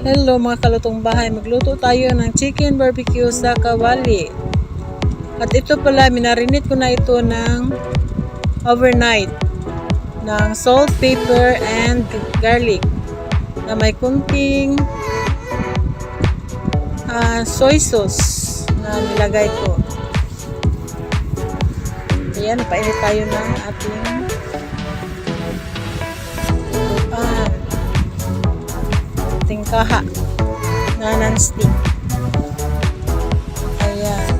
Hello mga kalutong bahay, magluto tayo ng chicken barbecue sa kawali. At ito pala, minarinate ko na ito ng overnight ng salt, pepper, and garlic na may kunting soy sauce na nilagay ko. Ayan, napainit tayo ng ating kaha na non-stick. Ayan.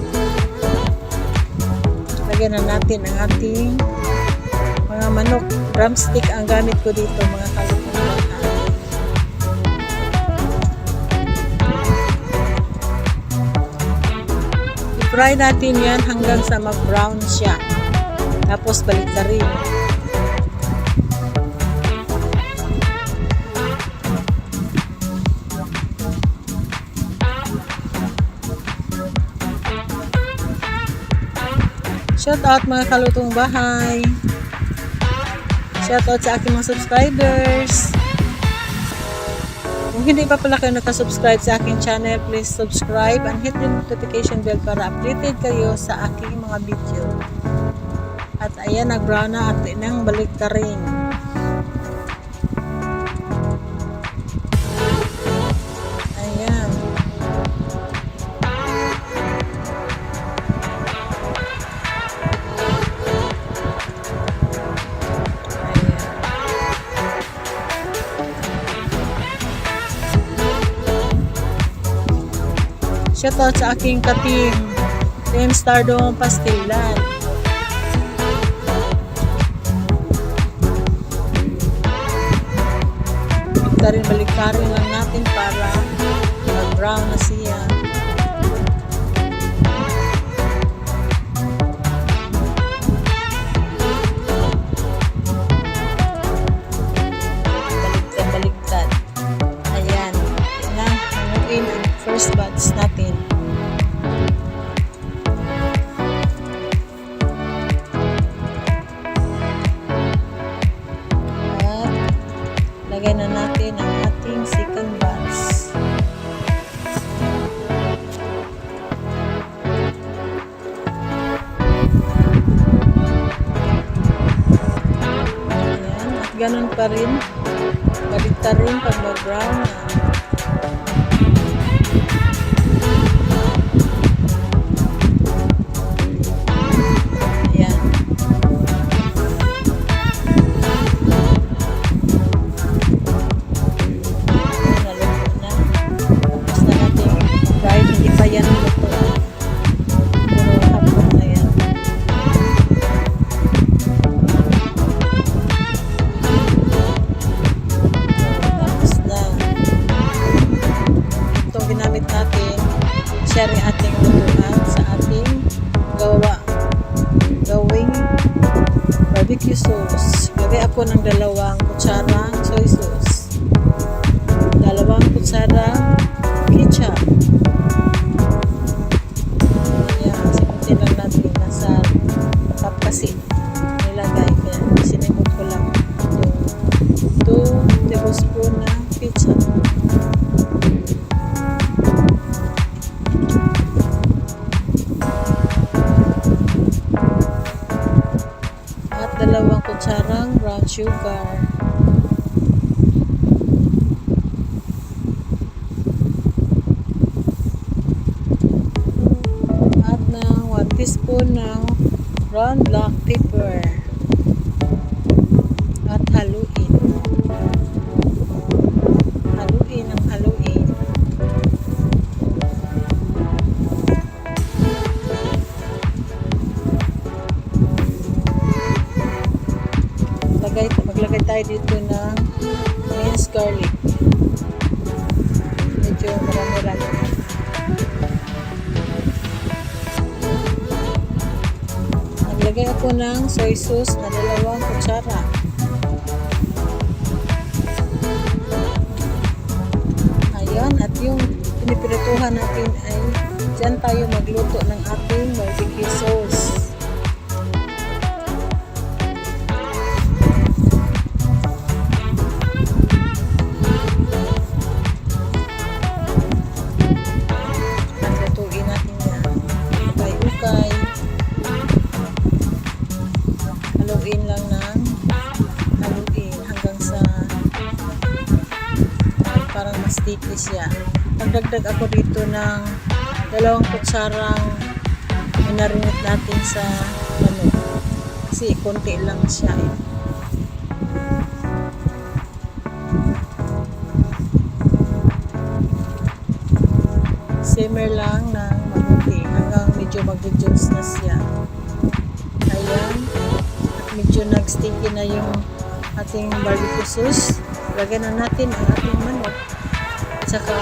Lagyan na natin ang ating mga manok. Drumstick ang gamit ko dito mga kalutong. I-fry natin yan hanggang sa mag-brown siya. Tapos balik na rin. Shout out mga kalutong bahay. Shout out sa aking mga subscribers. Kung hindi pa pala kayo nakasubscribe sa aking channel, please subscribe and hit the notification bell para updated kayo sa aking mga video. At ayan, nag-brown na at inang balik na rin. Shoutout sa aking ka-team, Team Stardom Pastilan. Balik-tarin lang natin para mag-brown na siya. Baliktad. Ayan. Yan na. Hanguin ang first batch natin. Lagay na natin ang ating second batch. Ayan, at ganun pa rin. Balikta rin pag mag-brown na. Share ating lutuan sa ating gawing barbecue sauce. Lagay ako ng 2 kutsarang soy sauce, 2 kutsarang ketchup. Ayan, simutin lang natin nasa tap kasi nilagay. Kaya sinimot ko lang 2 tablespoon na ketchup. At 2 kutsarang brown sugar. At ng 1 teaspoon ng brown black pepper. At haluin. Haluin ang haluin. Maglagay tayo dito ng minced garlic. Medyo marami-rami. Naglagay ako ng soy sauce na 2 kutsara. Ayan, at yung pinipirituhan natin ay dyan tayo magluto ng ating barbecue sauce. sticky siya. Magdagdag ako dito ng 2 kutsarang minarinate natin sa manok. Kasi konti lang siya eh. Simmer lang ng mabuti hanggang medyo mag-reduce na siya. Ayan. At medyo nag-sticky na yung ating barbecue sauce. Lagyan na natin ang ating manok. At saka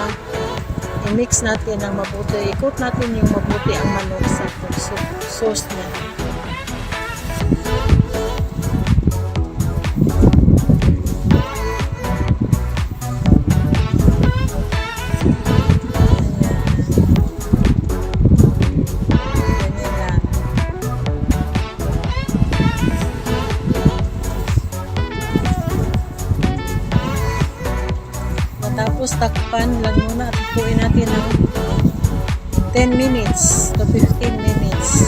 i-mix natin ng mabuti. Ikot natin yung mabuti ang manok sa sauce niya. Tapos takpan lang muna at ipuin natin ng 10 minutes to 15 minutes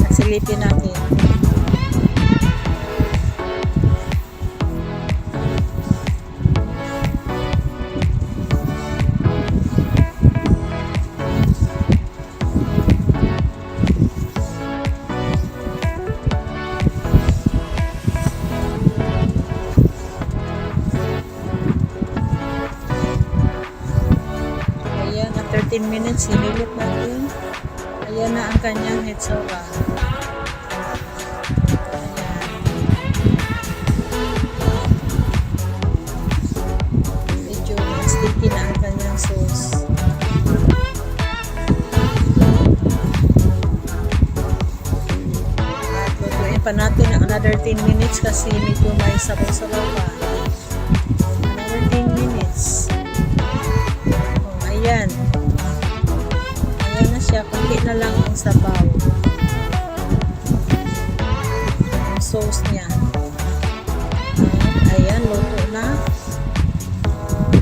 at silipin natin. Ayan, at 13 minutes, hinilit natin. Ayan na ang kanyang hitsura. Ayan. Medyo sticky na ang kanyang sauce. At lutuin pa natin ng another 10 minutes kasi medyo may sabaw-sabaw pa. Another 10 minutes. Ayan. Ayan na siya. Kunti na lang ang sabaw. Ang sauce niya. Ayan, luto na.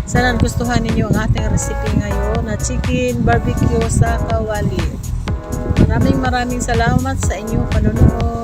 Sana gustuhan ninyo ang ating recipe ngayon na chicken barbecue sa kawali. Maraming salamat sa inyong panonood.